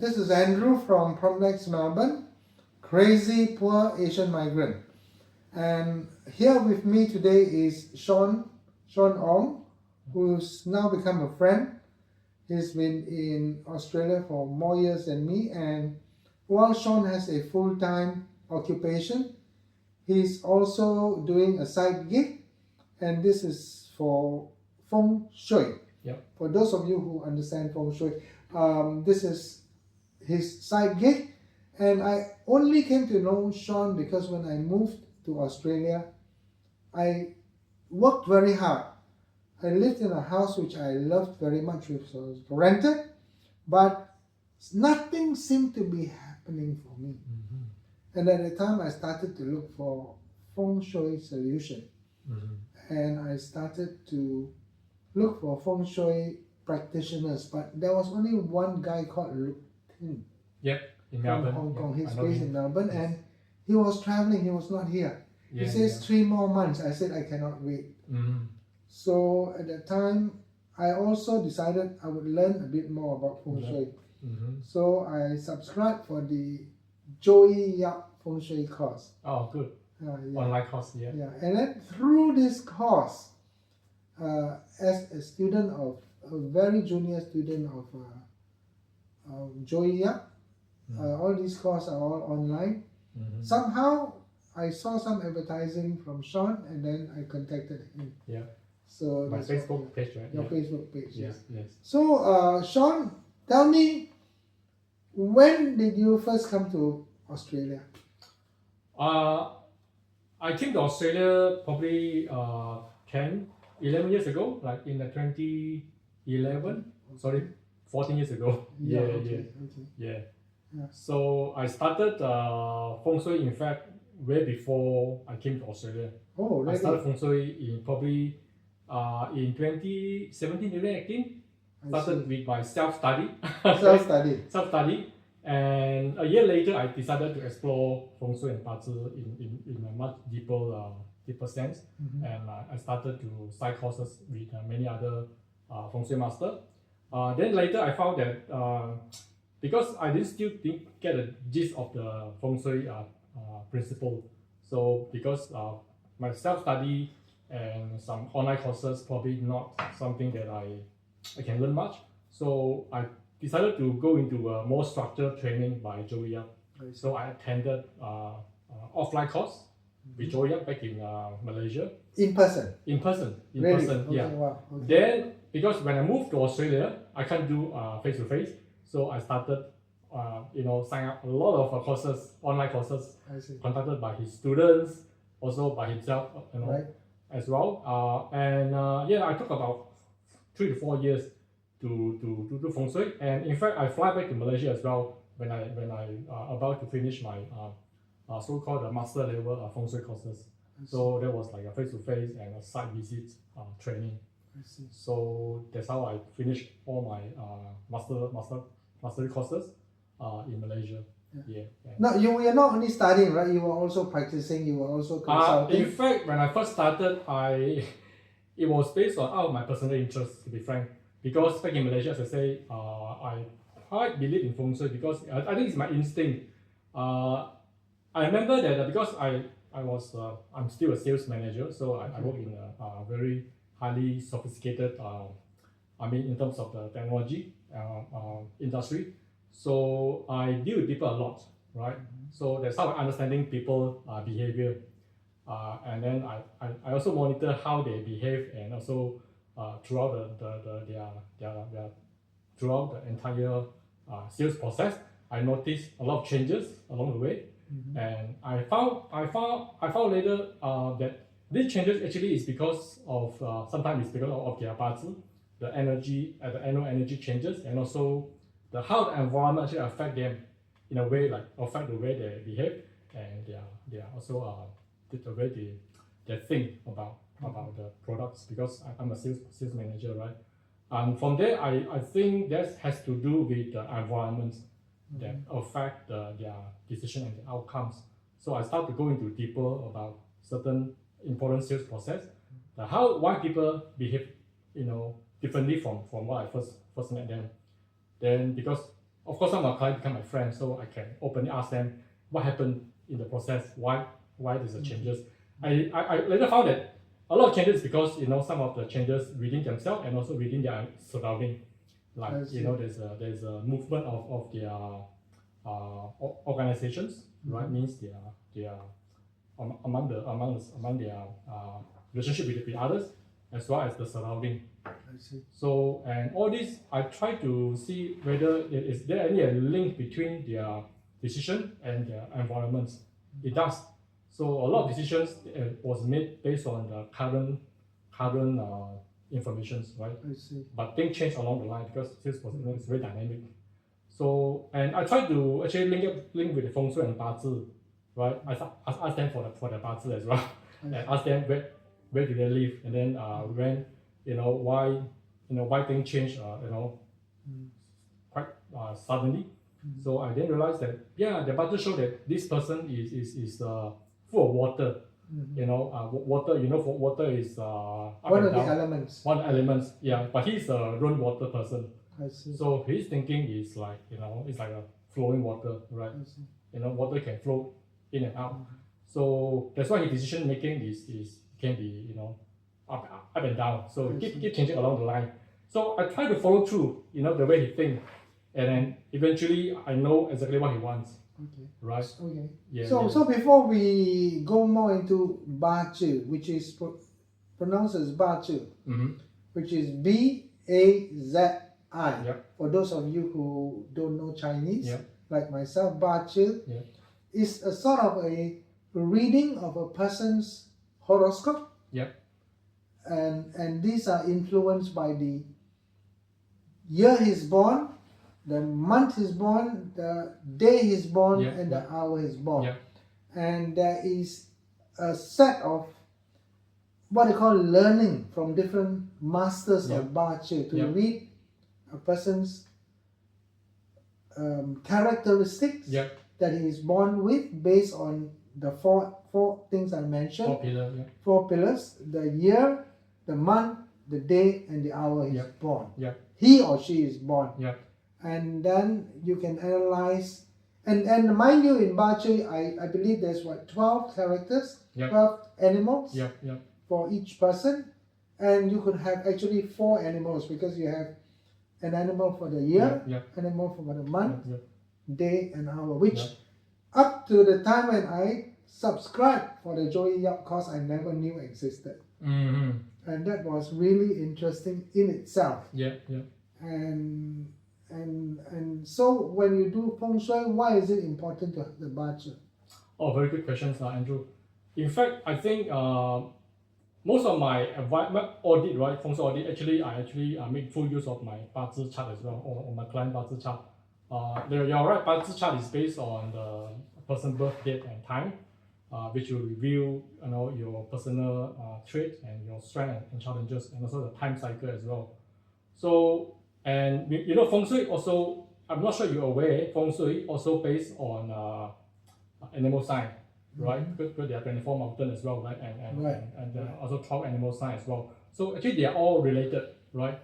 This is Andrew from Promenade, Melbourne, crazy poor Asian migrant. And here with me today is Shawn Ong, who's now become a friend. He's been in Australia for more years than me, and while Shawn has a full-time occupation, he's also doing a side gig, and this is for Feng Shui. Yep. For those of you who understand Feng Shui, this is his side gig, and I only came to know Shawn because when I moved to Australia, I worked very hard. I lived in a house which I loved very much, which was rented, but nothing seemed to be happening for me. And at the time, I started to look for Feng Shui solution, and I started to look for Feng Shui practitioners, but there was only one guy called Luke Tin. Yep, in From Melbourne. Hong Kong. Yep, He's I know based him. in Melbourne, Yes. and he was traveling, he was not here. Yeah, He says yeah. 3 more months. I said I cannot wait. So at that time, I also decided I would learn a bit more about Feng Shui. So I subscribed for the Joey Yap Feng Shui course. Oh, good. Yeah. Online course, yeah. Yeah, and then through this course, as a student of, a very junior student of Joey Yap, all these courses are all online. Somehow I saw some advertising from Shawn, and then I contacted him. Yeah. So My that's what- Facebook page, right? your Yeah. Facebook page. Yes, yes. So Shawn, tell me, when did you first come to Australia? I came to Australia probably 10, 11 years ago, like in the 2011, sorry, 14 years ago. Okay. Yeah. Yeah. So I started Feng Shui, in fact, way before I came to Australia. Oh, I really? started Feng Shui in probably in 2017, 2018. Started with my self-study. Self-study. Self-study. And a year later, I decided to explore Feng Shui and Bazi in a much deeper sense. And I started to side courses with many other Feng Shui master. Then later, I found that because I didn't get the gist of the Feng Shui principle. So because my self-study and some online courses probably not something that I can learn much. So I decided to go into a more structured training by Joey Yap. So I attended offline course with Joey Yap back in Malaysia. In person? In person, Really? yeah. Okay, wow. Okay. Then, because when I moved to Australia, I can't do face-to-face. So I started, sign up a lot of courses, online courses, I see. conducted by his students, also by himself, Right. as well. I took about 3 to 4 years to do Feng Shui. And in fact, I fly back to Malaysia as well when I about to finish my so-called master level Feng Shui courses. So that was like a face-to-face and a site visit training. I see. So that's how I finished all my mastery courses in Malaysia. Yeah. No, you were not only studying, right? You were also practicing. You were also consulting. In fact, when I first started, it was based on out of my personal interest, to be frank. Because back in Malaysia, as I say, I quite believe in Feng Shui because I think it's my instinct. I remember that because I'm still a sales manager, so I work in a very highly sophisticated, in terms of the technology industry. So I deal with people a lot, right? So that's how I'm understanding people behavior. And then I also monitor how they behave, and also throughout throughout the entire sales process, I noticed a lot of changes along the way. And I found later that these changes actually is because of sometimes it's because of their Bazi, the annual energy changes, and also how the environment actually affect them in a way, like affect the way they behave, and they are also the way they think about the products, because I'm a sales manager, right? And from there, I think that has to do with the environment that affect their decision and the outcomes. So I start to go into deeper about certain important sales process, why people behave differently from what I first met them. Then because of course, some of my clients become my friends, so I can openly ask them what happened in the process, why there's the changes. I later found that a lot of changes because some of the changes within themselves and also within their surrounding, like there's a movement of their organizations, right? Means they are among their relationship with others as well as the surrounding. I see. So, and all this, I try to see whether is there any link between their decision and their environments. It does. So a lot of decisions was made based on the current information, right? I see. But things change along the line because this was it's very dynamic. So, and I try to actually link with the feng shui and bazi, right? I ask them for the bazi as well, and ask them where do they live, and then when why things change quite suddenly. So I then realized that the bazi show that this person is full of water. Water. For water is one of the elements. One of the elements. Yeah, but he's a rainwater person. I see. So his thinking is like it's like a flowing water, right? I see. Water can flow in and out. So that's why his decision making is can be up and down. So keep changing along the line. So I try to follow through the way he thinks, and then eventually I know exactly what he wants. Okay. Right. Okay. Yeah. So before we go more into Bazi, which is pronounced as Bazi, which is Bazi. Yep. For those of you who don't know Chinese, Yep. like myself, Bazi is a sort of a reading of a person's horoscope. Yep. And these are influenced by the year he's born, the month he's born, the day he's born, and the hour he's born. Yep. And there is a set of what they call learning from different masters of Bazi to read a person's characteristics that he is born with based on the four things I mentioned. Four pillars: the year, the month, the day, and the hour he's born. He or she is born. And then you can analyze, and mind you, in Bazi, I believe there's 12 characters, 12 animals for each person, and you could have actually 4 animals because you have an animal for the year, animal for the month, day, and hour, which up to the time when I subscribed for the Joey Yap course, I never knew existed. And that was really interesting in itself. And so when you do feng shui, why is it important to have the Bazi? Oh, very good questions, Andrew. In fact, I think most of my audit, right, feng shui audit, I make full use of my Bazi chart as well, or my client Bazi chart. You're right, Bazi chart is based on the person's birth date and time, which will reveal your personal traits and your strengths and challenges, and also the time cycle as well. So, and feng shui also, I'm not sure you're aware, feng shui also based on animal sign, right? Because there are 24 mountains as well, right? And also 12 animal signs as well. So actually they are all related, right?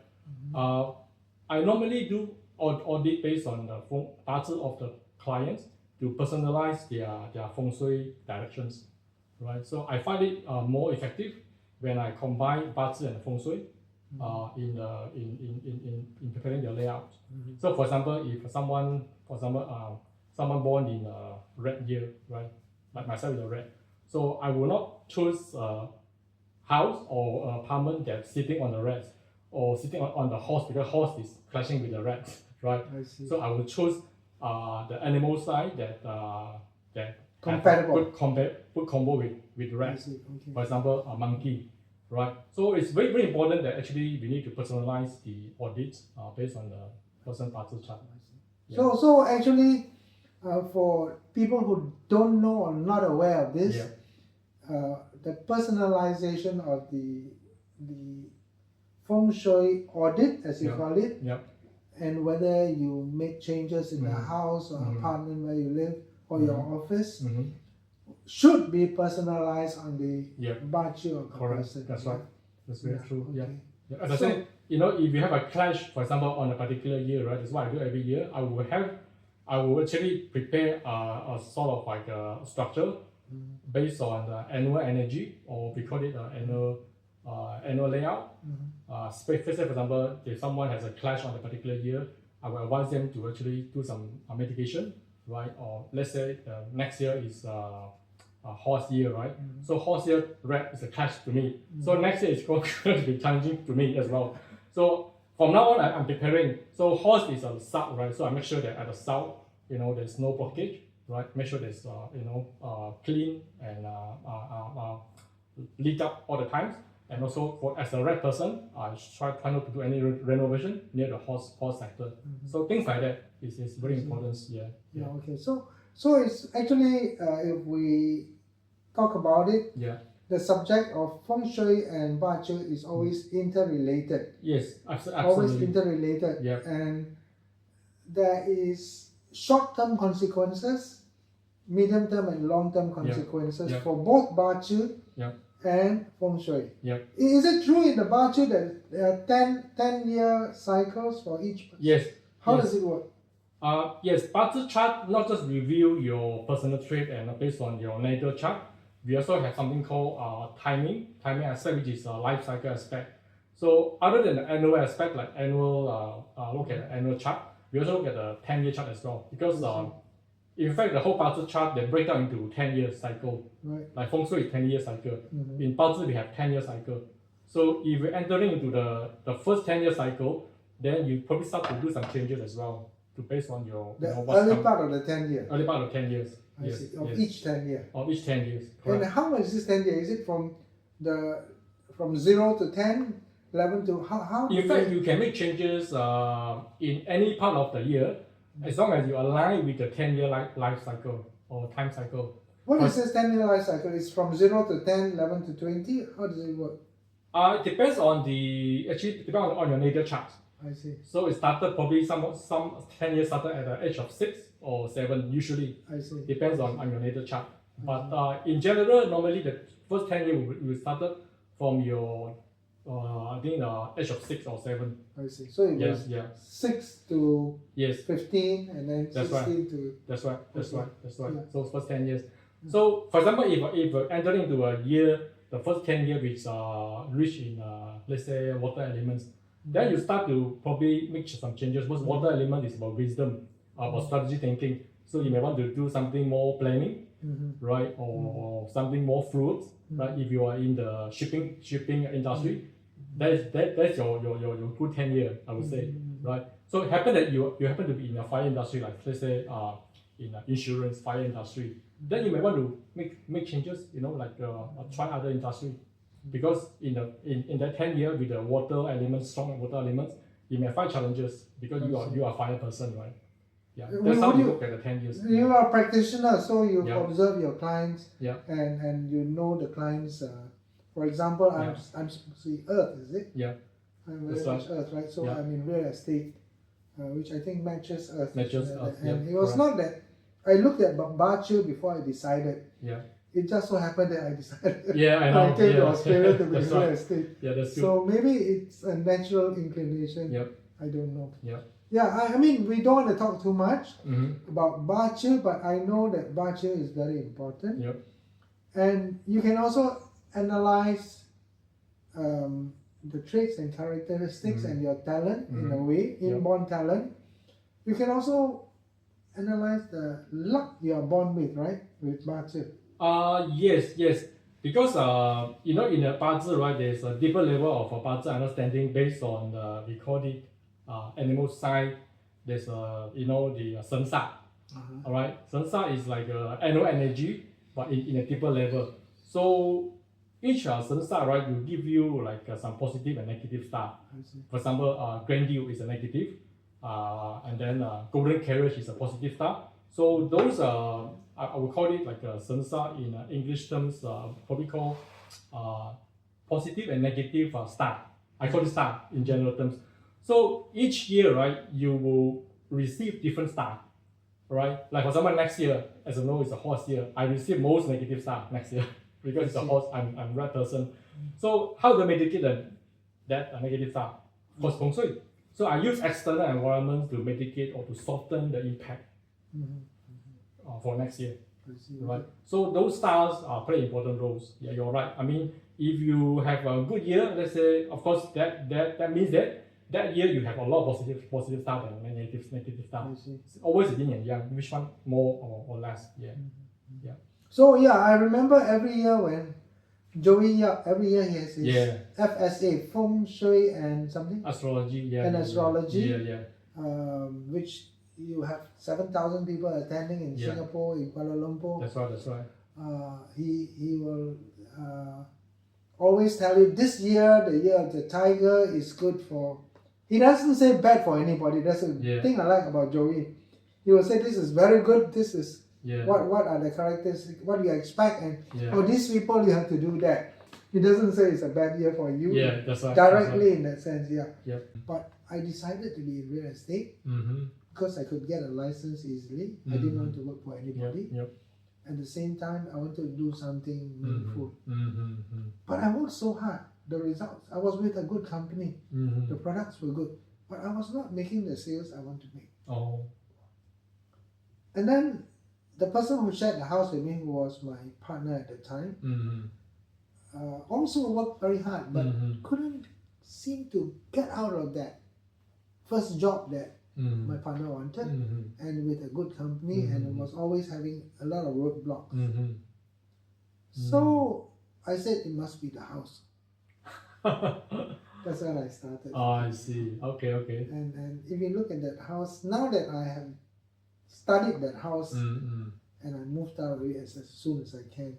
I normally do audit based on the Bazi of the clients to personalize their feng shui directions, right? So I find it more effective when I combine Bazi and feng shui in preparing the layout. So for example, if someone born in a red year, right, like myself in a red, so I will not choose a house or apartment that's sitting on the red or sitting on the horse, because horse is clashing with the red, right? So I will choose the animal sign that compatible, good combo with red. For example, a monkey. Right, so it's very, very important that actually we need to personalize the audits based on the person Bazi chart. So actually, for people who don't know or not aware of this, the personalization of the feng shui audit, as you call it, and whether you make changes in the house or apartment where you live or your office, should be personalized on the Bazi of the person. That's right. That's very true. Okay. As I said, if you have a clash, for example, on a particular year, right? That's what I do every year. I will actually prepare a sort of like a structure based on the annual energy, or we call it annual layout. Say for example, if someone has a clash on a particular year, I will advise them to actually do some mitigation, right? Or let's say next year is a horse year, right? So horse year red is a clash to me. So next year is going to be challenging to me as well. So from now on, I'm preparing. So horse is on the south, right? So I make sure that at the south, there's no blockage, right? Make sure there's clean and lit up all the times. And also, as a red person, I try not to do any renovation near the horse sector. So things like that is very important. Yeah. Okay. So it's actually if we talk about it, the subject of feng shui and bazi is always interrelated. Yes, absolutely. Always interrelated. Yeah. And there is short-term consequences, medium-term and long-term consequences for both bazi and feng shui. Is it true in the bazi that there are 10-year cycles for each? Yes. How does it work? Yes, bazi chart not just review your personal trait and based on your natal chart. We also have something called timing aspect, which is a life cycle aspect. So other than the annual aspect, like annual look at the annual chart, we also look at the 10-year chart as well. Because in fact, the whole bazi chart, they break down into 10-year cycle. Right. Like feng shui is 10-year cycle. In bazi, we have 10-year cycle. So if you're entering into the first 10-year cycle, then you probably start to do some changes as well, based on your early part of the 10 years. Early part of 10 years. I see. Of each 10 years. Of each 10 years. Correct. And how much is this 10 years? Is it from 0 to 10, 11 to how? In fact, you can make changes in any part of the year, as long as you align with the 10-year life cycle or time cycle. What is this 10-year life cycle? It's from 0 to 10, 11 to 20? How does it work? It depends on your natal chart. I see. So it started probably some 10 years started at the age of 6 or 7 usually. I see. Depends on your natal chart. But in general, normally the first 10 years will start from your I think age of 6 or 7. I see. So it was 6 to 15 and then 16 to... That's right. Yeah. So first 10 years. So for example, if you're entering into a year, the first 10 years which are rich in let's say water elements, then you start to probably make some changes, because water element is about wisdom, about strategy thinking. So you may want to do something more planning, right? Or something more fluid, right? If you are in the shipping industry, that's your good 10 year, I would say, right? So it happened that you happen to be in the fire industry, like let's say in the insurance fire industry, then you may want to make changes, like try other industry. Because in that 10 year with the water elements, strong water elements, you may find challenges because you are a fire person, right? Yeah, that's how you look at the 10 years. You are a practitioner, so you observe your clients, and the clients. For example, I'm supposed to see Earth, is it? Yeah. I'm very much Earth, right? So I'm in real estate, which I think matches Earth. And it was not that I looked at bazi before I decided. Yeah. It just so happened that I decided I know. I came to Australia to be in real estate. Yeah, that's good. So maybe it's a natural inclination. I don't know. I mean, we don't want to talk too much about bazi, but I know that bazi is very important. And you can also analyze the traits and characteristics and your talent in a way, inborn talent. You can also analyze the luck you are born with, right? With bazi. Yes. Because in the bazi, right, there's a deeper level of bazi understanding based on we call it animal sign. There's the sensa. Alright, sensa is like animal energy, but in a deeper level. So each sensa, right, will give you like some positive and negative star. For example, grandeur is a negative, and then golden carriage is a positive star. So those I would call it like a sensa in English terms, probably called positive and negative star. I call it star in general terms. So each year, right, you will receive different star, right? Like for example, next year, as you know, it's a horse year. I receive most negative star next year because it's a horse. I'm a red person. So how to mitigate that negative star? for feng shui. So I use external environments to mitigate or to soften the impact for next year. Right. So those styles play important roles. Yeah, you're right. I mean, if you have a good year, let's say, of course, that means that year you have a lot of positive style and negative style. It's always yin and yang. Which one more or less? Yeah. Yeah. So yeah, I remember every year when Joey Yap, every year he has his FSA, Feng Shui and something? Astrology, yeah. And astrology. Yeah. Which you have 7,000 people attending in Singapore, in Kuala Lumpur. That's right. He will always tell you this year, the year of the tiger, is good for. He doesn't say bad for anybody. That's the thing I like about Joey. He will say this is very good. This is what are the characteristics, what you expect, and for these people you have to do that. He doesn't say it's a bad year for you. Yeah, that's right. Directly in that sense, Yeah. But I decided to be in real estate because I could get a license easily. I didn't want to work for anybody. At the same time, I wanted to do something meaningful. But I worked so hard. The results, I was with a good company. The products were good, but I was not making the sales I want to make. And then the person who shared the house with me, who was my partner at the time, also worked very hard, but couldn't seem to get out of that first job that my partner wanted, and with a good company, and was always having a lot of roadblocks. So I said it must be the house. That's when I started. I see. Okay. And if you look at that house, now that I have studied that house and I moved out of it as soon as I can.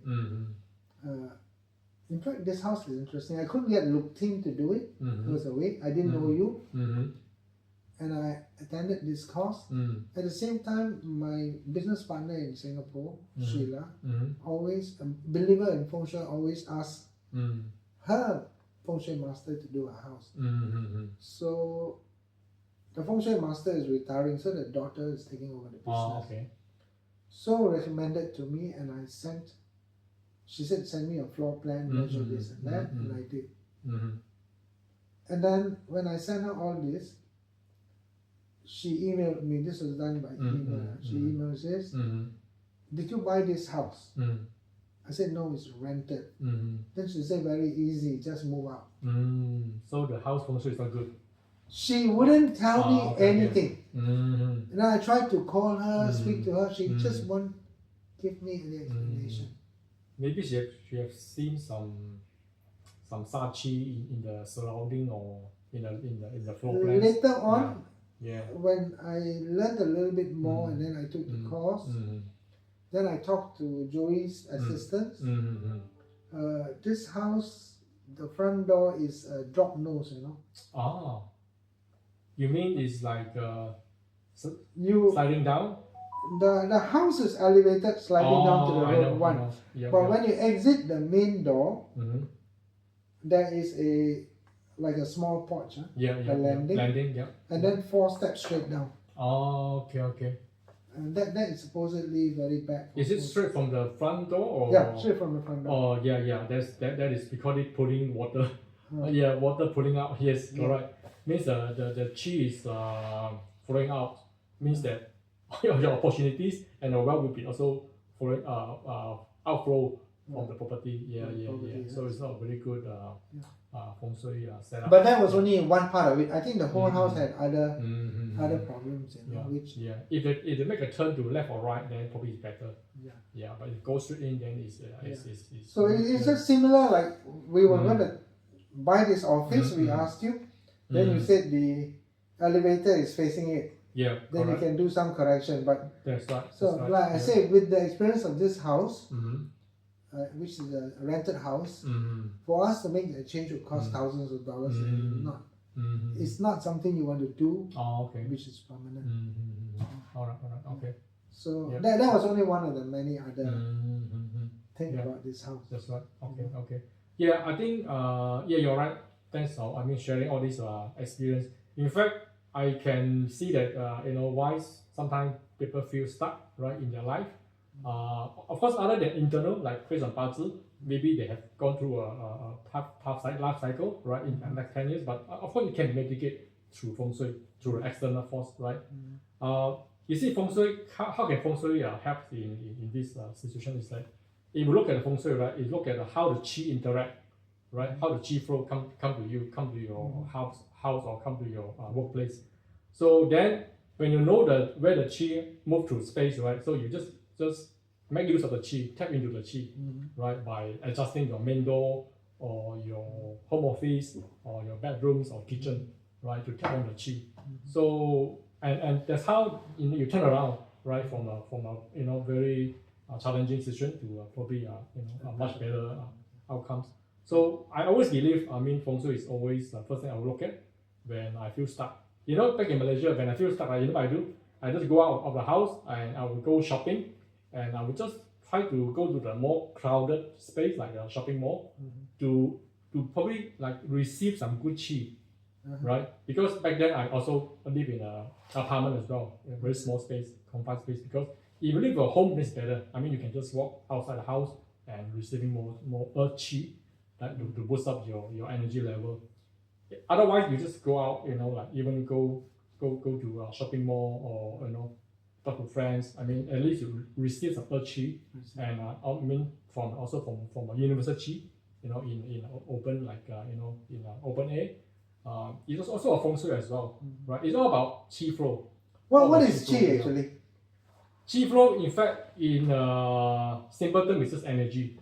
In fact, this house is interesting. I couldn't get Luke Tim to do it. He was away. I didn't know you. And I attended this course. At the same time, my business partner in Singapore, Sheila, always, a believer in Feng Shui, always asks her Feng Shui master to do a house. So the Feng Shui master is retiring, so the daughter is taking over the business. So recommended to me, and I sent. She said, send me a floor plan, measure this and that, and I did. And then when I sent her all this, she emailed me. This was done by email. She emailed says, "Did you buy this house?" I said, "No, it's rented." Then she said, "Very easy, just move out." So the house feng shui is not good. She wouldn't tell me anything. And I tried to call her, speak to her. She just won't give me any explanation. Maybe she have seen some sachi in the surrounding or in the floor plan. Later on, when I learned a little bit more, and then I took the course, then I talked to Joey's assistants. This house, the front door is a drop nose, you know. You mean it's like sliding down? The house is elevated, sliding down to the road one. But when you exit the main door, there is like a small porch, a landing, and then 4 steps straight down. Okay. And that is supposedly very bad. Is it straight from the front door or? Yeah, straight from the front door. That is because it pulling water. Water pulling out. Yes, correct. Means the chi is flowing out. Means that your opportunities and the wealth will be also flowing outflow from the property. So it's not a very good feng shui setup. But that was only one part of it. I think the whole house had other problems. If they make a turn to left or right, then probably it's better. But if it goes straight in, then it's so it's just similar. Like we were going to buy this office. We asked you, then you said the elevator is facing it. Then you can do some correction. But that's right. So like I say, with the experience of this house, which is a rented house, for us to make a change would cost thousands of dollars. It's not something you want to do, which is permanent. Alright, okay. So that was only one of the many other things about this house. That's right. Okay. Yeah, I think you're right. Thanks for sharing all this experience. In fact, I can see that why sometimes people feel stuck right in their life. Of course, other than internal, like based on Bazi, maybe they have gone through a tough life cycle, right, in the next 10 years. But of course, you can mitigate through feng shui, through the external force, right? You see, feng shui, how can feng shui help in this situation? Is like, if you look at the feng shui, right, you look at how the qi interact, right, how the qi flow come to you, come to your house or come to your workplace. So then, when you know where the qi move through space, right, so you just make use of the qi, tap into the qi, right, by adjusting your main door or your home office or your bedrooms or kitchen, right, to tap on the qi. So and that's how you turn around, right, from a very challenging situation to probably much better outcomes. So I always believe, feng shui is always the first thing I will look at when I feel stuck. Back in Malaysia, when I feel stuck, what I do? I just go out of the house and I will go shopping, and I will just try to go to the more crowded space like a shopping mall to probably like receive some good qi, right? Because back then I also live in an apartment as well, a very small space, confined space. Because if you live at home, it's better. You can just walk outside the house and receiving more earth qi, like to boost up your energy level. Otherwise, you just go out, like even go to a shopping mall or talk to friends. At least you receive some earth qi, and from a universal qi, in open in open air. It's also a feng shui as well, right? It's all about qi flow. What is qi actually? Qi flow, in fact, in simple term, is just energy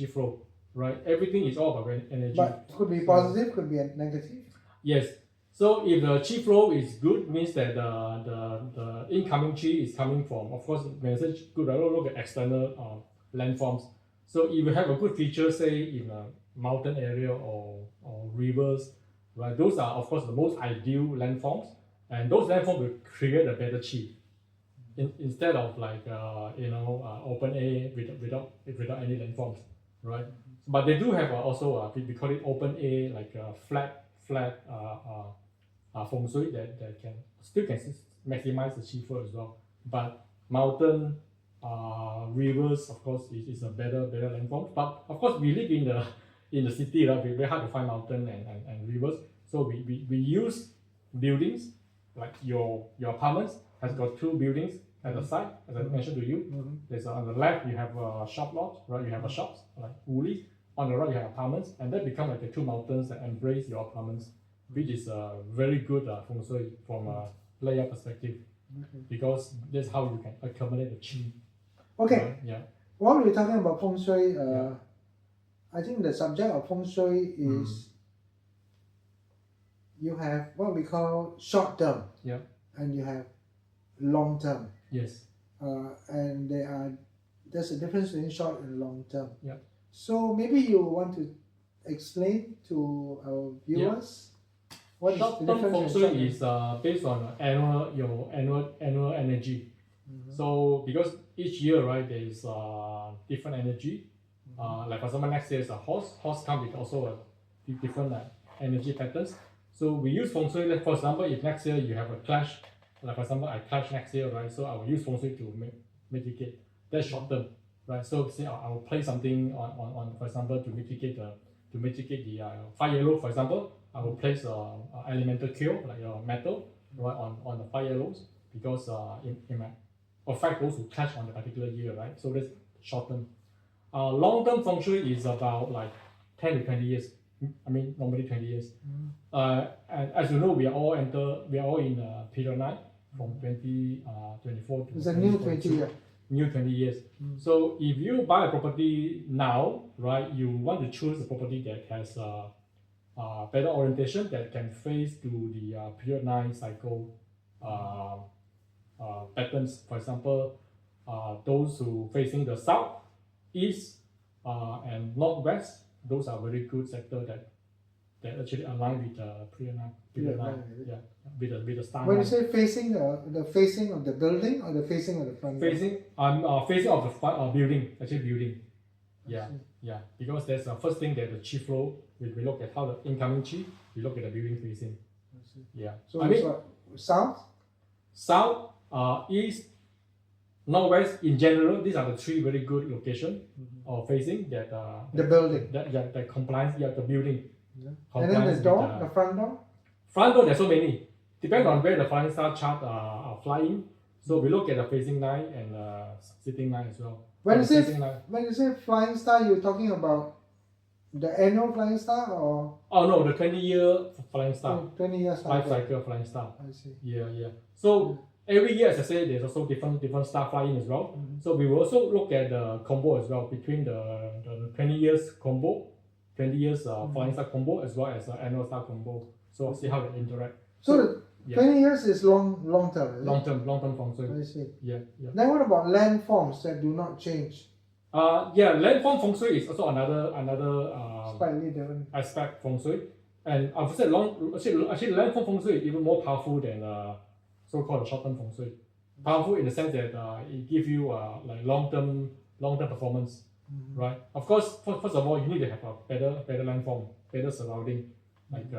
flow. Right, everything is all about energy. But it could be positive, could be negative. Yes. So if the qi flow is good, means that the incoming qi is coming from, of course, when I say good, I don't look at external landforms. So if you have a good feature, say in a mountain area or rivers, right? Those are, of course, the most ideal landforms, and those landforms will create a better qi. Instead of like open air without any landforms, right? But they do have also we call it open air, like flat feng shui that can maximize the qi flow as well. But mountain, rivers, of course, is a better landform. But of course, we live in the city, right? Very hard to find mountain and rivers. So we use buildings, like your apartments has got 2 buildings at the side, as I mentioned to you. There's on the left you have a shop lot, right? You have a shops like woolies. On the right you have apartments, and that become like the 2 mountains that embrace your apartments, which is a very good feng shui from a layer perspective, because that's how you can accumulate the qi. Okay. Yeah. While we're talking about feng shui, I think the subject of feng shui is you have what we call short term, and you have long term. Yes. And there's a difference between short and long term. Yeah. So maybe you want to explain to our viewers what is the difference. Feng shui is based on your annual energy. So because each year, right, there is different energy. Like for example, next year is a horse. Horse comes with also a different energy patterns. So we use feng shui. Like for example, if next year you have a clash, like for example, I clash next year, right? So I will use feng shui to mitigate. That's short term. Right, so say I will place something on for example, to mitigate the fire yellow. For example, I will place a elemental kill like metal, right, on the fire yellows, because it might affect those who clash on the particular year, right? So that's short term. Long term feng shui is about like 10 to 20 years. Normally 20 years. And as you know, we are all in period 9 from 2024 to. It's a new 20 year. New 20 years. So if you buy a property now, right, you want to choose a property that has better orientation, that can face to the period 9 cycle patterns. For example, those who facing the south, east, and northwest, those are very good sector that actually align with the period 9. Yeah, with the star. When you say facing, the facing of the building or the facing of the front? Facing of the front building, actually building. Yeah, because that's the first thing that the qi flow. We look at how the incoming qi. We look at the building facing. Yeah. So it's what, south, south, east, northwest in general. These are the three very good locations of facing that The building. that complies. Yeah, the building. Yeah. And Complies then the with door, the front door. front door. There's so many. Depends on where the flying star chart are flying. So we look at the facing line and sitting line as well. When you So the say facing line. when you say flying star, you're talking about the annual flying star or Oh no, the 20-year flying star. 20 years Life cycle flying star. I see. Yeah. So every year, as I say, there's also different star flying as well. So we will also look at the combo as well between the 20 years combo, 20 years flying star combo as well as annual star combo. So see how they interact. So the 20 years is long term. Is it? Long term feng shui. I see. Yeah. Then what about landforms that do not change? Landform feng shui is also another Slightly different. aspect feng shui, and I would say actually landform feng shui is even more powerful than so-called short-term feng shui. Powerful in the sense that it gives you like long-term performance, right? Of course, first of all, you need to have a better landform, better surrounding, like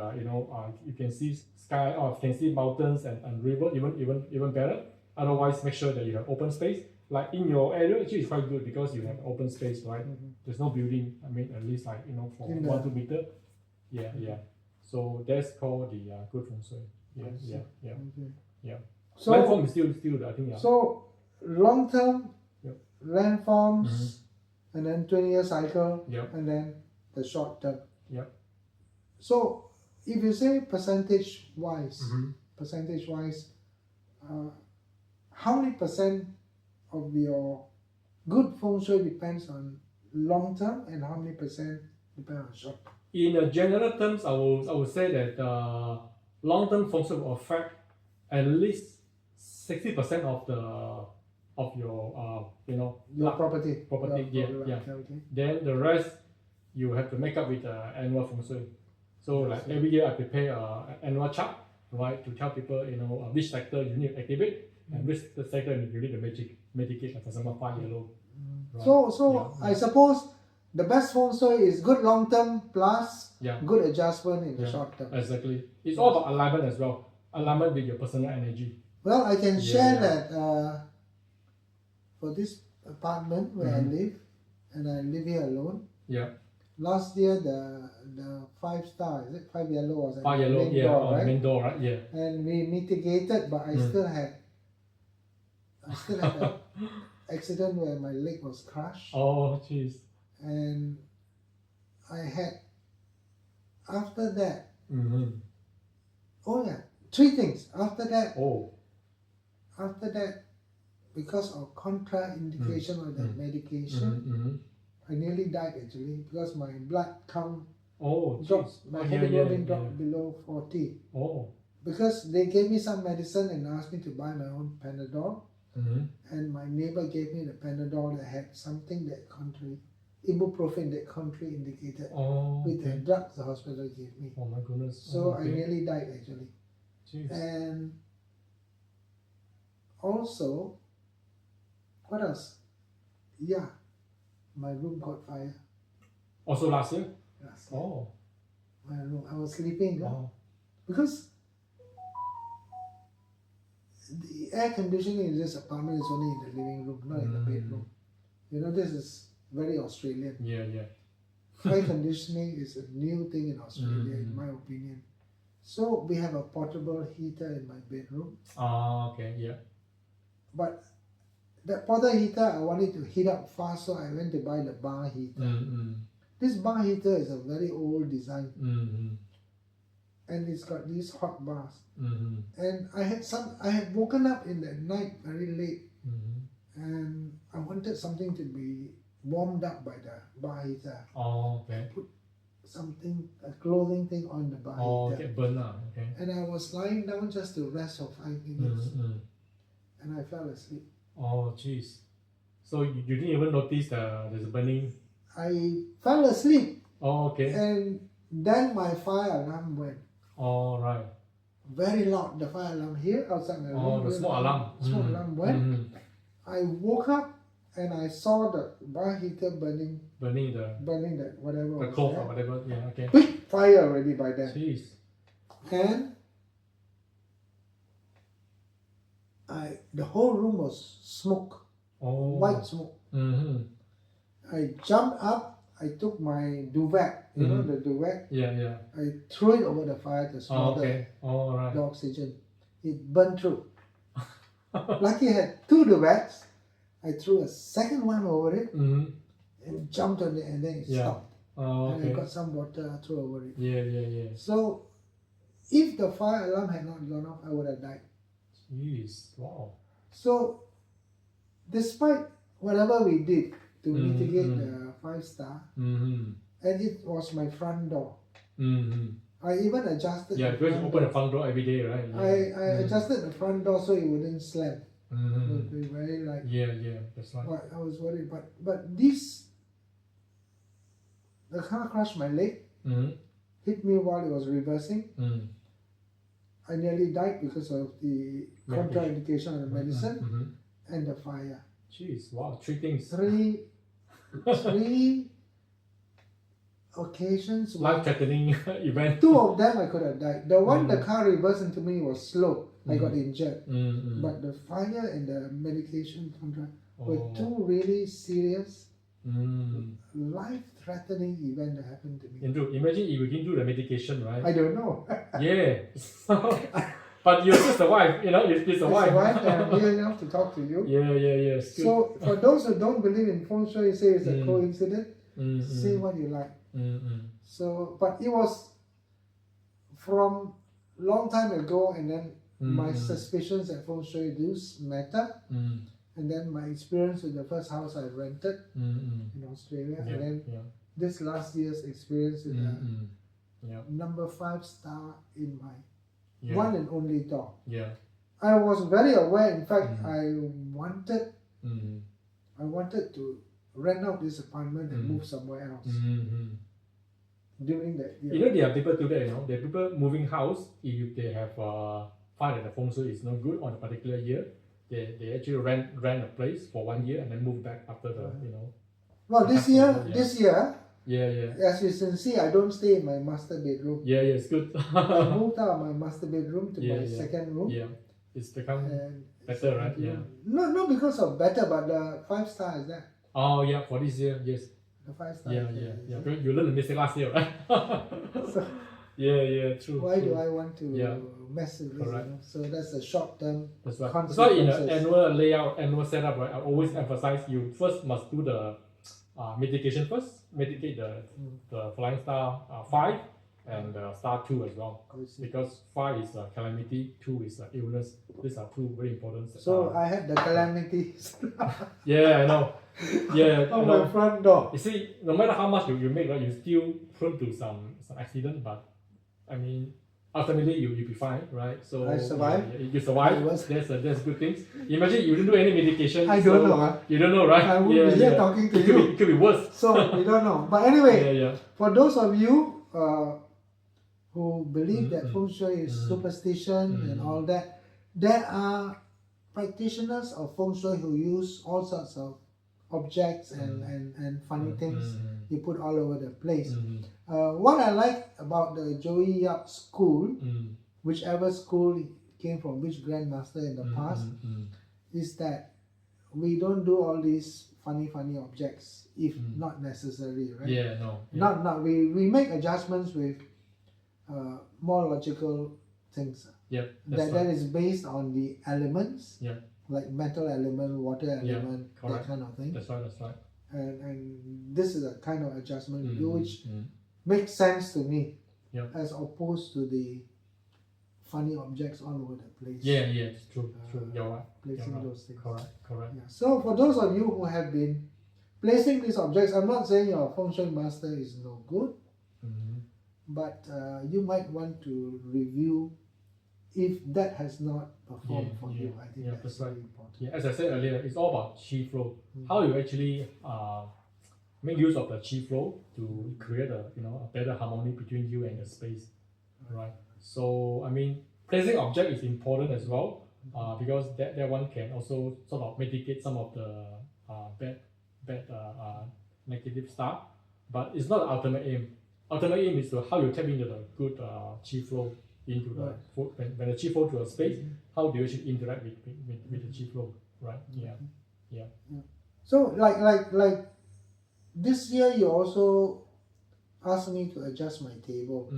you can see sky or you can see mountains and river even better. Otherwise, make sure that you have open space. Like in your area, actually it's quite good because you have open space, right? There's no building. I mean, at least like for 1-2 meter. Yeah. So that's called the good feng shui. Yeah. So landform is still I think So long term Yep. landforms and then 20-year cycle Yep. and then the short term. Yep. So if you say percentage wise, how many percent of your good feng shui depends on long term and how many percent depend on short term? In general terms, I would say that long term feng shui will affect at least 60% of your Your property. Yeah. Okay. Then the rest you have to make up with annual feng shui. So like every year I prepare an annual chart, right, to tell people which sector you need to activate and which sector you need to mitigate. Like for example, 5 yellow. Right? So I suppose the best feng shui is good long term plus good adjustment in the short term. Exactly. It's all about alignment as well. Alignment with your personal energy. Well, I can share that for this apartment where I live, and I live here alone. Yeah. Last year the 5-star, is it 5 yellow was 5 yellow, main door, right? Main door, right? Yeah. And we mitigated, but I still had an accident where my leg was crushed. Oh, jeez. And I had after that. Oh yeah, 3 things after that. After that, because of contraindication of that medication, I nearly died actually because my blood count dropped. My hemoglobin dropped below 40. Because they gave me some medicine and asked me to buy my own Panadol. And my neighbor gave me the Panadol that had something that ibuprofen that contraindicated with the drugs the hospital gave me. Oh my goodness. So I nearly died actually. Jeez. And also, what else? Yeah, my room caught fire. Also last year? Last year. My room. I was sleeping because the air conditioning in this apartment is only in the living room, not in the bedroom. This is very Australian. Yeah. Air conditioning is a new thing in Australia, in my opinion. So we have a portable heater in my bedroom. Okay, yeah. But that portable heater, I wanted to heat up fast, so I went to buy the bar heater. This bar heater is a very old design. And it's got these hot bars. And I had woken up in the night very late, and I wanted something to be warmed up by the bar heater. Okay. Put something, a clothing thing on the bar heater. Get burned okay. And I was lying down just to rest for 5 minutes, and I fell asleep. Oh, jeez. So you didn't even notice there's a burning? I fell asleep. Okay. And then my fire alarm went. Right. Very loud, the fire alarm here outside my room. The smoke alarm. Smoke alarm went. I woke up and I saw the bar heater burning the whatever. The cloth or whatever. Yeah. Okay. Big fire already by then. Jeez. And the whole room was smoke. white smoke. I jumped up, I took my duvet, you know the duvet, Yeah. I threw it over the fire to smother Okay. All right. the oxygen. It burned through. Lucky I had 2 duvets. I threw a second one over it and jumped on it, and then it stopped. Oh, And okay. I got some water, I threw over it. Yeah. So if the fire alarm had not gone off, I would have died. Jeez. Wow. So despite whatever we did to mitigate the 5-star, and it was my front door. I even adjusted Yeah, the because you front open the door. front door every day, right? I adjusted the front door so it wouldn't slam. It would be very like. Yeah, that's right. But I was worried, but the car crushed my leg, hit me while it was reversing. I nearly died because of the contraindication of the medicine and the fire. Jeez, wow, 3 things. Three occasions. Life-threatening event. 2 of them I could have died. The one the car reversed into me was slow. I got injured. But the fire and the medication were 2 really serious, life-threatening events that happened to me. Imagine if you didn't do the medication, right? I don't know. Yeah. But you still survive, you know, you still survive. And I'm here enough to talk to you. Yeah. So for those who don't believe in Feng Shui, say it's a coincidence, say what you like. So, but it was from long time ago, and then my suspicions that Feng Shui does matter, and then my experience with the first house I rented in Australia, and then this last year's experience with the number 5-star in my one and only door. I was very aware. In fact, I wanted to rent out this apartment and move somewhere else. During that year. You know, there are people do that, you know. There are people moving house if they have find that the feng shui is not good on a particular year. They actually rent a place for 1 year and then move back after the, you know. Well, this year, Yeah. as you can see, I don't stay in my master bedroom. Yeah, it's good. I moved out of my master bedroom to my second room. Yeah, it's become and better, right? Yeah. Not because of better, but the 5-star is there. Oh yeah, for this year, yes. The 5-star. Yeah. Because you learned the mistake last year, right? So, True. Why true. do I want to mess with this? You know? So that's a short-term. That's right. That's why in the annual layout, annual setup, right, I always emphasize you first must do the mitigation first. Mitigate the flying star 5 and star 2 as well. Because 5 is calamity, 2 is illness. These are 2 very important. So I had the calamities. Yeah, I know. Yeah, on my front door. You see, no matter how much you make, right, you still prone to some accident. But I mean, ultimately you'll be fine, right? So I survived. You survive. That's good things. Imagine you didn't do any medication. I don't know. You don't know, right? I won't be here talking to you. It could be worse. So we don't know. But anyway, Yeah. for those of you who believe that Feng Shui is superstition and all that, there are practitioners of Feng Shui who use all sorts of objects and funny things you put all over the place. What I like about the Joey Yap school, whichever school came from which grandmaster in the past, is that we don't do all these funny objects if not necessary, right? Not we make adjustments with more logical things. That is based on the elements. Like metal element, water element, that kind of thing. That's right. And this is a kind of adjustment we do which makes sense to me, as opposed to the funny objects all over the place. It's true. You're right. Placing those things. Correct. So for those of you who have been placing these objects, I'm not saying your feng shui master is no good, but you might want to review if that has not performed for you. I think that's very important. As I said earlier, it's all about chi flow. How you actually make use of the chi flow to create a better harmony between you and the space, right? So I mean, placing object is important as well, because that one can also sort of mitigate some of the bad negative stuff. But it's not the ultimate aim. Ultimate aim is to how you tap into the good chi flow into the when the chi flow to a space, how do you actually interact with the chi flow, right? Yeah. So like this year you also asked me to adjust my table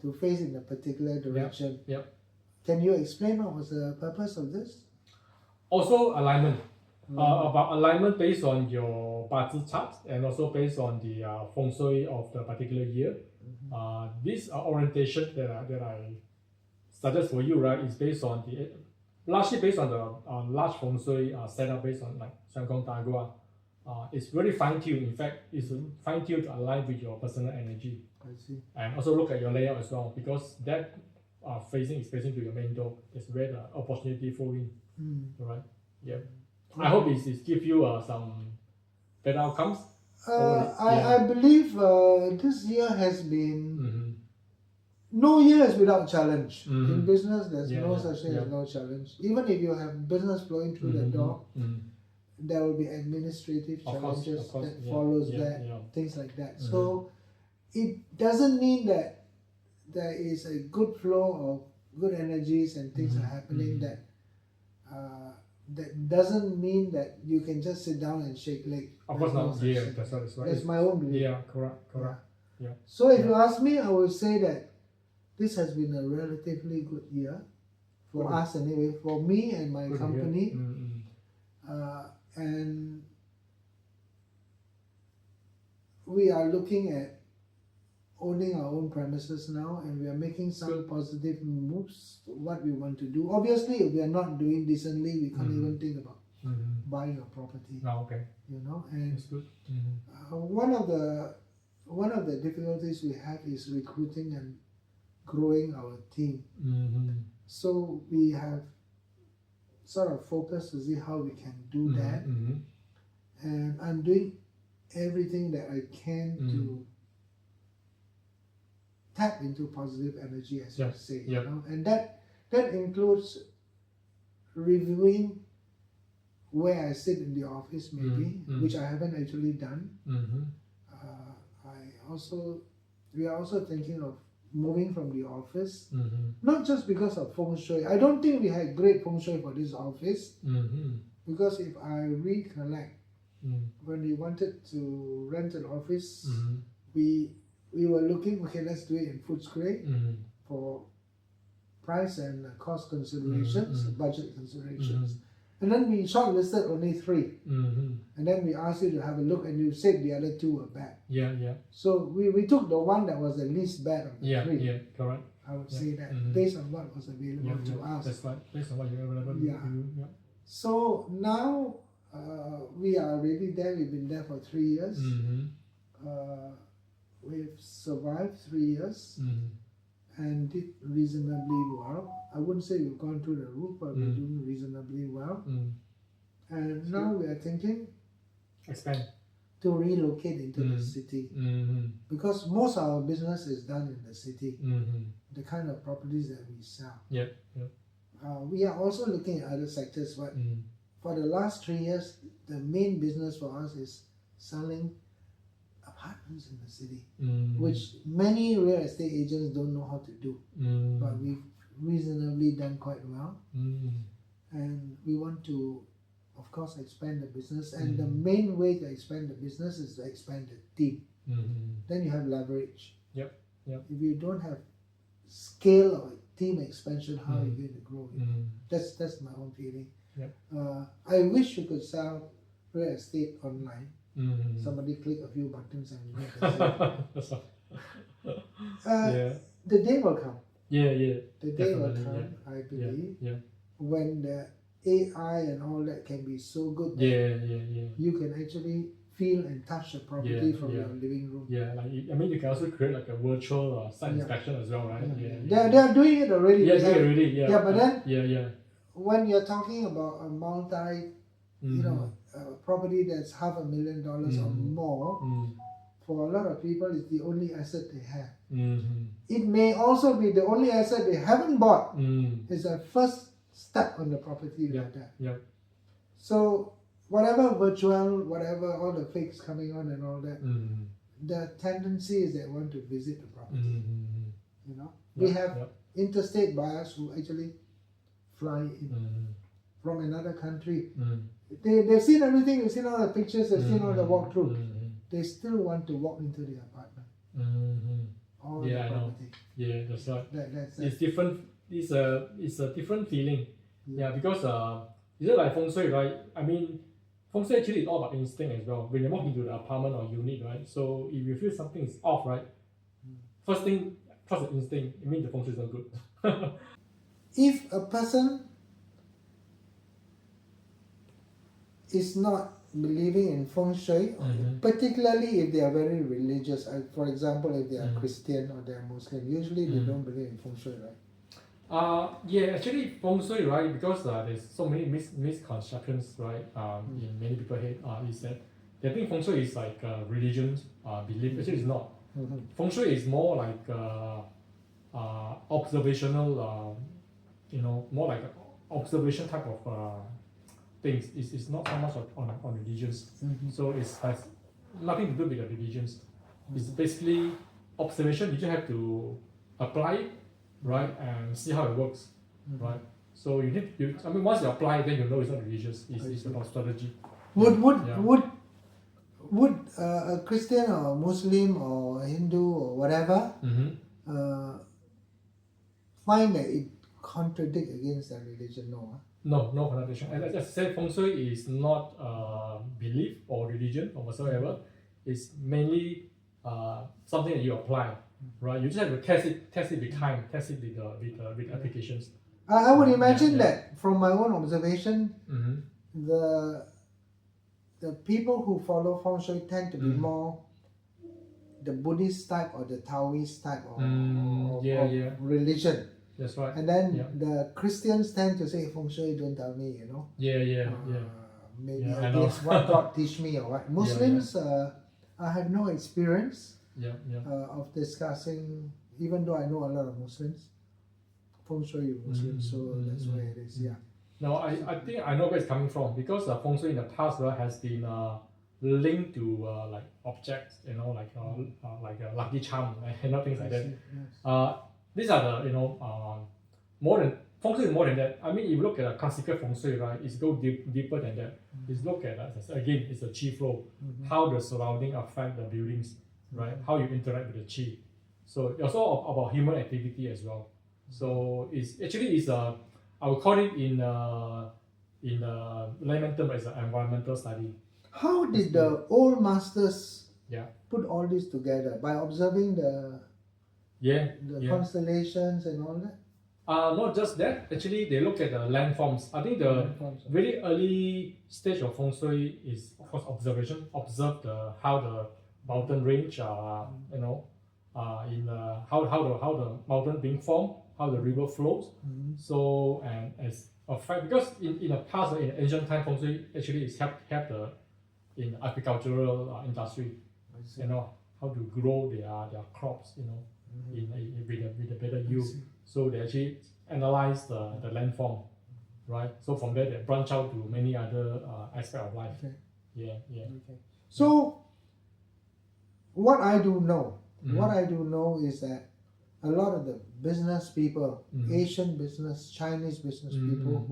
to face in a particular direction. Yep. Can you explain what was the purpose of this? Also alignment. About alignment based on your Bazi chart and also based on the feng shui of the particular year. This orientation that I suggest for you, right, is based on largely based on the large feng shui setup based on like Shanggong Dagua. It's very fine-tuned. In fact, it's fine-tuned to align with your personal energy. I see. And also look at your layout as well, because that is facing to your main door. That's where the opportunity flow in. Alright. Yeah. I hope it gives you some better outcomes. I believe this year has been no year is without challenge. In business, there's no such thing as no challenge. Even if you have business flowing through the door, there will be administrative challenges that follows that, things like that. So it doesn't mean that there is a good flow of good energies and things are happening that doesn't mean that you can just sit down and shake leg. Of course not. Yeah, that's right. That's my own belief. Yeah, correct. Yeah. So if you ask me, I would say that this has been a relatively good year for us anyway, for me and my company. And we are looking at owning our own premises now, and we are making some positive moves to what we want to do. Obviously, if we are not doing decently, we can't even think about buying a property. Okay. You know, and that's good. One of the difficulties we have is recruiting and growing our team. So we have sort of focused to see how we can do that, and I'm doing everything that I can to tap into positive energy, as you say, you know, and that includes reviewing where I sit in the office, maybe, which I haven't actually done. We are also thinking of moving from the office, not just because of feng shui. I don't think we had great feng shui for this office, because if I recollect, when we wanted to rent an office, we were looking, okay, let's do it in Footscray for price and cost considerations, budget considerations. And then we shortlisted only 3. And then we asked you to have a look, and you said the other 2 were bad. So we took the one that was the least bad of the 3. Yeah, correct. I would say that, based on what was available to us. That's right, based on what you're available to you. So now we are already there. We've been there for 3 years. We've survived 3 years and did reasonably well. I wouldn't say we've gone through the roof, but we're doing reasonably well. And now we are thinking expand to relocate into the city, because most of our business is done in the city, the kind of properties that we sell. We are also looking at other sectors, but for the last 3 years, the main business for us is selling apartments in the city, which many real estate agents don't know how to do, but we've reasonably done quite well. And we want to, of course, expand the business, and the main way to expand the business is to expand the team. Then you have leverage. If you don't have scale or team expansion, how are you going to grow? That's my own feeling. I wish you could sell real estate online. Somebody click a few buttons and make a sale. The day will come. The day will come, I believe, when the AI and all that can be so good that you can actually feel and touch the property from your living room. You can also create like a virtual site inspection as well, right? They are doing it already. But then when you're talking about a multi, property that's $500,000 or more, for a lot of people, it's the only asset they have. It may also be the only asset they haven't bought. It's a first step on the property like that. So whatever virtual, whatever, all the fakes coming on and all that, the tendency is they want to visit the property. We have interstate buyers who actually fly in from another country. they've seen everything, they've seen all the pictures, they've seen all the walkthrough. Mm-hmm. They still want to walk into the apartment. All Yeah, the I know. property. Yeah, that's right. That's It's different. It's a different feeling. Yeah, because is it like feng shui, right? I mean, feng shui actually is all about instinct as well. When you walk into the apartment or unit, right? So if you feel something is off, right? First thing, trust the instinct. It means the feng shui is not good. If a person is not believing in feng shui, particularly if they are very religious, for example, if they are Christian or they are Muslim, usually they don't believe in feng shui, right? Yeah, actually feng shui, right? Because there's so many misconceptions, right? In many people's head, is that they think feng shui is like religion belief. Actually, it's not. Feng shui is more like observational, more like observation type of things. It's not so much on religions. So it has nothing to do with the religions. It's basically observation. You just have to apply it, right, and see how it works, right. So you need I mean, once you apply it, then you know it's not religious. It's about strategy. Would a Christian or a Muslim or a Hindu or whatever find that it contradicts against their religion? No. No contradiction. As I said, feng shui is not belief or religion or whatsoever. It's mainly something that you apply, right? You just have to test it with time, test it with applications. I would imagine that from my own observation, the people who follow feng shui tend to be more the Buddhist type or the Taoist type of religion. That's right. And then the Christians tend to say feng shui, don't tell me, maybe against what God teach me or what. Muslims, I have no experience of discussing, even though I know a lot of Muslims. Feng shui Muslims, so that's why it is. No, I think I know where it's coming from, because feng shui in the past has been linked to like objects, like a lucky charm, things like that. These are the more than feng shui is more than that. I mean, if you look at a classical feng shui, right, it's go deeper than that. It's look at again, it's a chi flow, how the surrounding affect the buildings, right? How you interact with the chi. So it's also about human activity as well. So it's actually I would call it in layman term as an environmental study. How did the old masters put all this together? By observing the constellations and all that? Not just that. Actually, they look at the landforms. I think the very early stage of feng shui is, of course, observation. Observe how the mountain range, how the mountain being formed, how the river flows. So, and as a fact, because in the past, in ancient time, feng shui actually is help in agricultural industry. How to grow their crops, with a better yield. So they actually analyze the landform, right? So from there they branch out to many other aspects of life. So what I do know is that a lot of the business people, Asian business, Chinese business people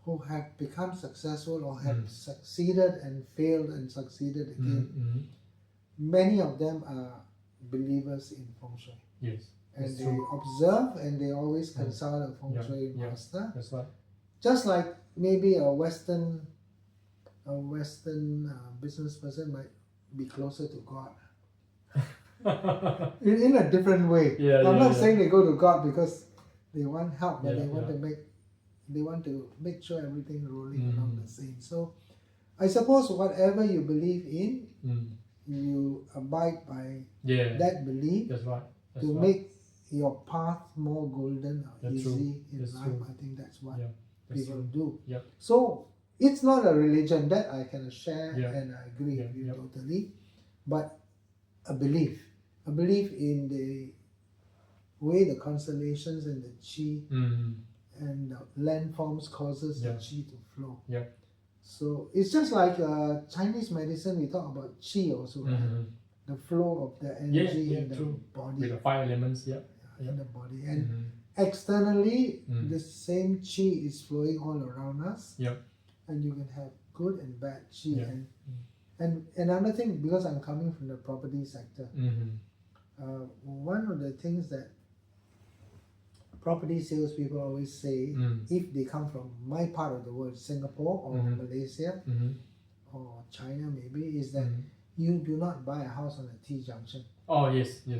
who have become successful or have succeeded and failed and succeeded again, many of them are believers in feng shui. Yes. And they observe and they always consult a feng shui master. That's right. Just like maybe a Western business person might be closer to God. in a different way. I'm not saying they go to God because they want help, but they want to make sure everything rolling along the same. So I suppose whatever you believe in, you abide by that belief. That's right. To make your path more golden or easy in life. I think that's what people do. So it's not a religion, that I can share and I agree with you totally, but a belief in the way the constellations and the chi and the landforms causes the chi to flow. So it's just like Chinese medicine, we talk about chi also, right? The flow of the energy in the body. With the 5 elements, in the body. And externally, the same chi is flowing all around us. and you can have good and bad qi. Yeah. And another thing, because I'm coming from the property sector, one of the things that property salespeople always say, if they come from my part of the world, Singapore or Malaysia or China maybe, is that you do not buy a house on a T junction. Oh yes, yeah?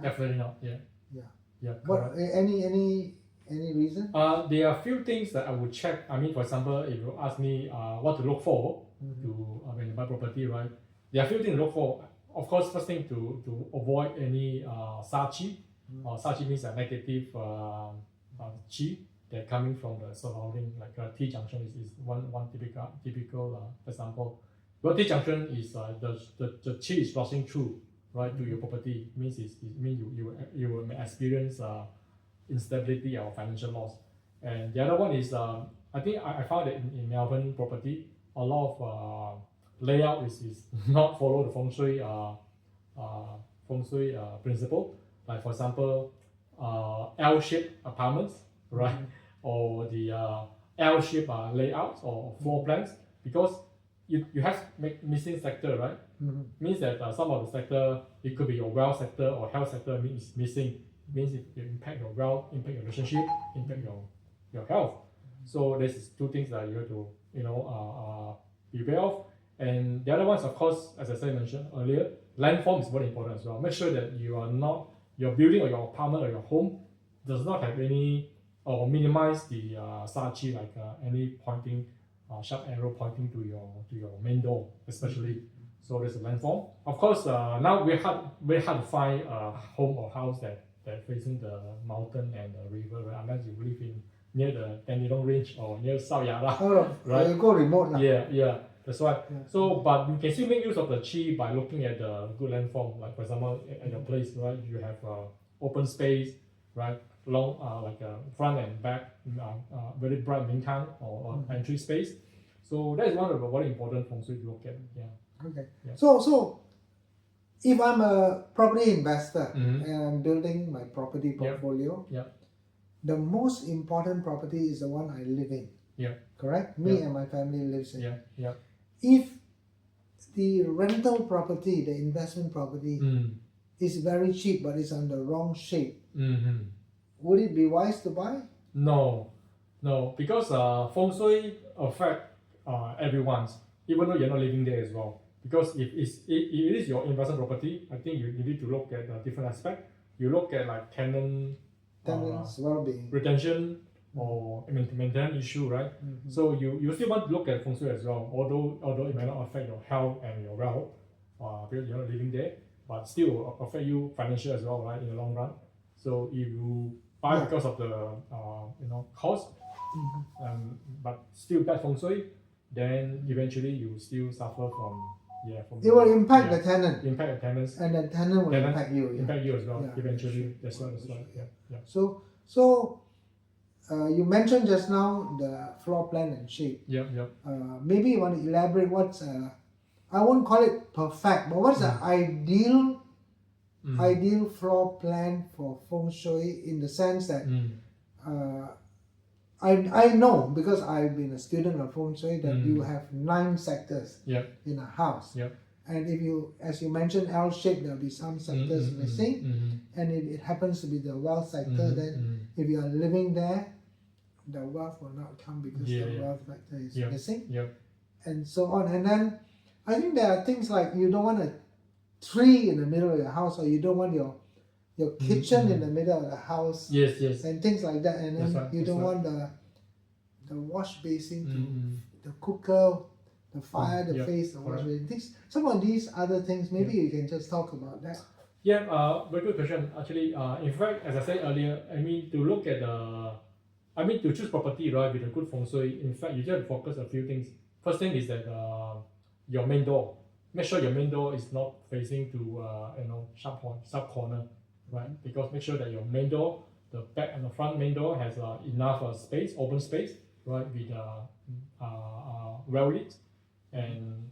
Definitely not. Yeah. What any reason? There are a few things that I would check. I mean, for example, if you ask me what to look for to when you buy property, right? There are a few things to look for. Of course, first thing to avoid any sa-chi. Sa-chi means a negative chi that coming from the surrounding, like T junction is one typical example. Well, T junction is the chi is passing through right to your property. Means you will experience instability or financial loss. And the other one is I think I found that in Melbourne property, a lot of layout is not follow the feng shui principle. Like for example, L-shaped apartments, right? Or the L-shaped layouts or floor plans, because you have missing sector, right? Means that some of the sector, it could be your wealth sector or health sector is missing. Means it impact your wealth, impact your relationship, impact your health. So this is two things that you have to be aware of. And the other ones, of course, as I mentioned earlier, landform is very important as well. Make sure that your building or your apartment or your home does not have any or minimize the sa-chi, like any pointing sharp arrow pointing to your main door, especially. So there's a landform. Of course, now very hard to find a home or house that facing the mountain and the river, right? Unless you live near the Dandenong Range or near Sao Yara. Right? You go remote now. Yeah. That's right. Yeah. So, but you can still make use of the chi by looking at the good landform. Like for example, at your place, right, you have open space, right, long like front and back, very bright Mingtang or entry space. So that is one of the very important feng shui to look at. Yeah. Okay. Yeah. So if I'm a property investor and I'm building my property portfolio, the most important property is the one I live in. Yeah. Correct? Me and my family lives in. Yeah. If the rental property, the investment property, is very cheap but it's on the wrong shape, would it be wise to buy? No, because feng shui affect everyone's, even though you're not living there as well. Because if it is your investment property, I think you need to look at different aspects. You look at like tenants' well-being, retention, or maintenance issue, right? So you still want to look at feng shui as well, although it may not affect your health and your wealth, because you're not living there, but still affect you financially as well, right? In the long run. So if you buy because of the cost, but still bad feng shui, then eventually you still suffer from. It will impact the tenant. Impact the tenants. And the tenant will impact you. Impact you as well, eventually. That's right. Yeah. So you mentioned just now the floor plan and shape. Yeah. Maybe you want to elaborate what's I won't call it perfect, but what's the ideal floor plan for feng shui, in the sense that I know, because I've been a student of feng shui, that you have 9 sectors in a house. And if you, as you mentioned, L shape, there'll be some sectors missing. And if it happens to be the wealth sector, then if you are living there, the wealth will not come because the wealth factor is missing. And so on. And then I think there are things like you don't want a tree in the middle of your house, or you don't want your kitchen in the middle of the house. Yes. And things like that. And then you don't want the wash basin to the cooker, the fire, the face, the wash basin. Things. Some of these other things, maybe you can just talk about that. Yeah, very good question. Actually, in fact, as I said earlier, to choose property, right, with a good feng shui, in fact, you just have to focus a few things. First thing is that your main door. Make sure your main door is not facing to sharp corner, right? Because make sure that your main door, the back and the front main door, has enough space, open space, right, with well lit, and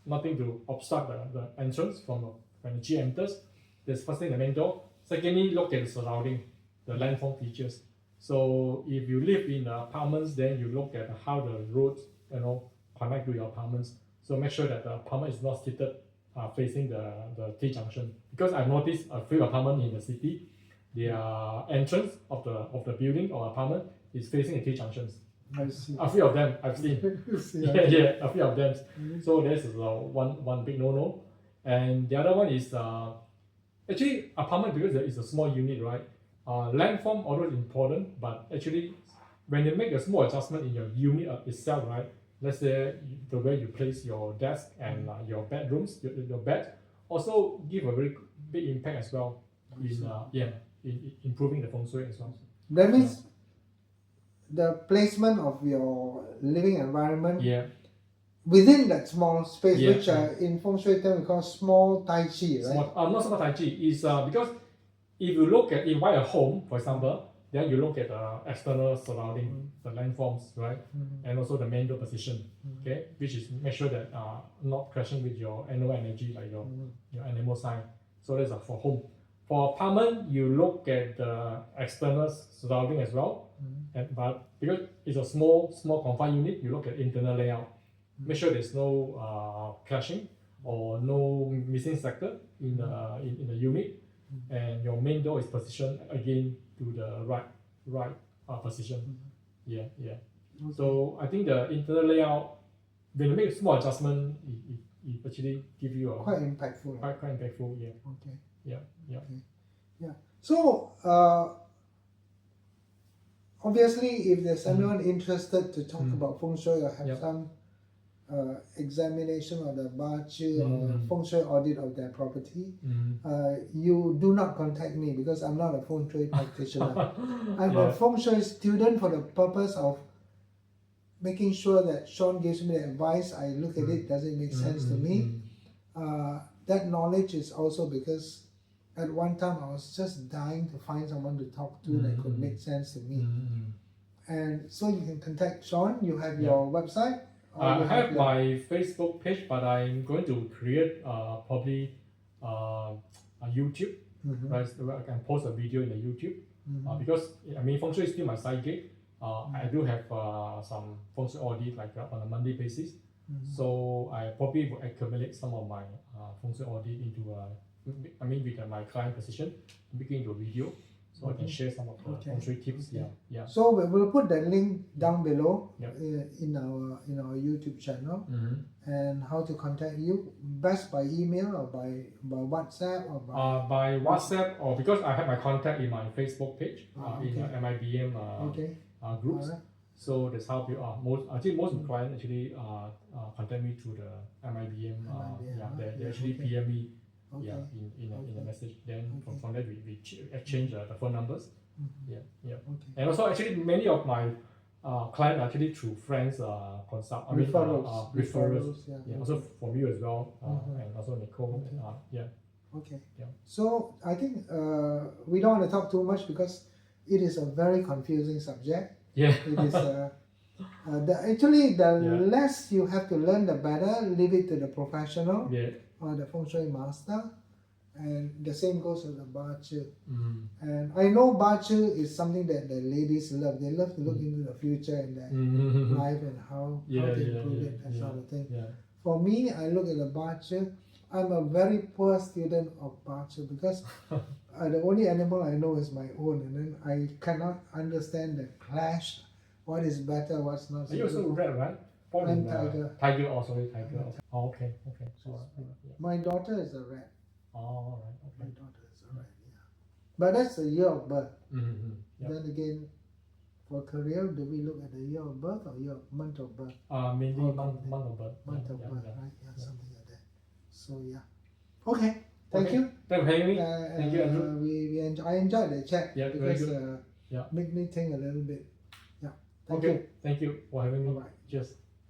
nothing to obstruct the entrance when the G enters. That's first thing, the main door. Secondly, look at the surrounding, the landform features. So if you live in the apartments, then you look at how the roads connect to your apartments. So make sure that the apartment is not seated facing the T junction, because I've noticed a few apartments in the city, their entrance of the building or apartment is facing the T junctions. I see. A few of them I've seen. A few of them. So this is one big no-no. And the other one is actually apartment, because it's a small unit, right? Landform, although important, but actually when you make a small adjustment in your unit itself, right? Let's say the way you place your desk and your bedrooms, your bed, also give a very big impact as well in improving the feng shui as well. That means the placement of your living environment within that small space, which in feng shui term we call small tai chi, right? Not small tai chi. Is because if you look at, if you buy a home, for example, then you look at the external surrounding, the landforms, right? And also the main door position, okay? Which is make sure that not clashing with your animal energy, like your animal sign. So that's for home. For apartment, you look at the external surrounding as well. But because it's a small confined unit, you look at internal layout. Make sure there's no clashing or no missing sector in the unit. And your main door is positioned again to the right position. Okay. So I think the internal layout, when you make a small adjustment, it actually give you a quite impactful. Quite impactful. Okay. Yeah. So obviously, if there's anyone interested to talk about feng shui or have some examination of the Bazi or feng shui audit of their property, you do not contact me, because I'm not a feng shui practitioner. I'm a feng shui student for the purpose of making sure that Shawn gives me the advice. I look at it, does it make sense to me? That knowledge is also because at one time I was just dying to find someone to talk to that could make sense to me. And so you can contact Shawn. You have your website. I have my Facebook page, but I'm going to create probably a YouTube, right? Where I can post a video in the YouTube, because I mean feng shui is still my side gig. I do have some feng shui audit like on a monthly basis, so I probably will accumulate some of my feng shui audit into with my client position, making into a video. So I can share some of the feng shui tips. So we'll put the link down below in our YouTube channel, and how to contact you. Best by email or by WhatsApp or by WhatsApp, or because I have my contact in my Facebook page in the MIBM groups. Right. So that's how people most of the clients actually contact me through the MIBM. They actually PM me. In the message. Then from there we exchange the phone numbers. And also actually many of my clients actually through friends referrals. Also from you as well, and also Nicole. So I think we don't want to talk too much, because it is a very confusing subject. It is the less you have to learn, the better. Leave it to the professional. Or the feng shui master, and the same goes with the Bazi. And I know Bazi is something that the ladies love. They love to look into the future and their life and how to improve it, that sort of thing. For me, I look at the Bazi. I'm a very poor student of Bazi, because the only animal I know is my own, and then I cannot understand the clash. What is better? What's not? You also red, right? I'm tiger. Tiger also, tiger. Okay. So, my daughter is a rat. Oh, right. Okay. My daughter is a rat, But that's the year of birth. Then again, for career, do we look at the year of birth or month of birth? Maybe month of birth. Month of birth, right? Something like that. So Okay. Thank you. Thank you for having me. Thank you, Andrew. I enjoyed the chat because very good. make me think a little bit. Thank you. you. Thank you for having me. Bye-bye. Cheers.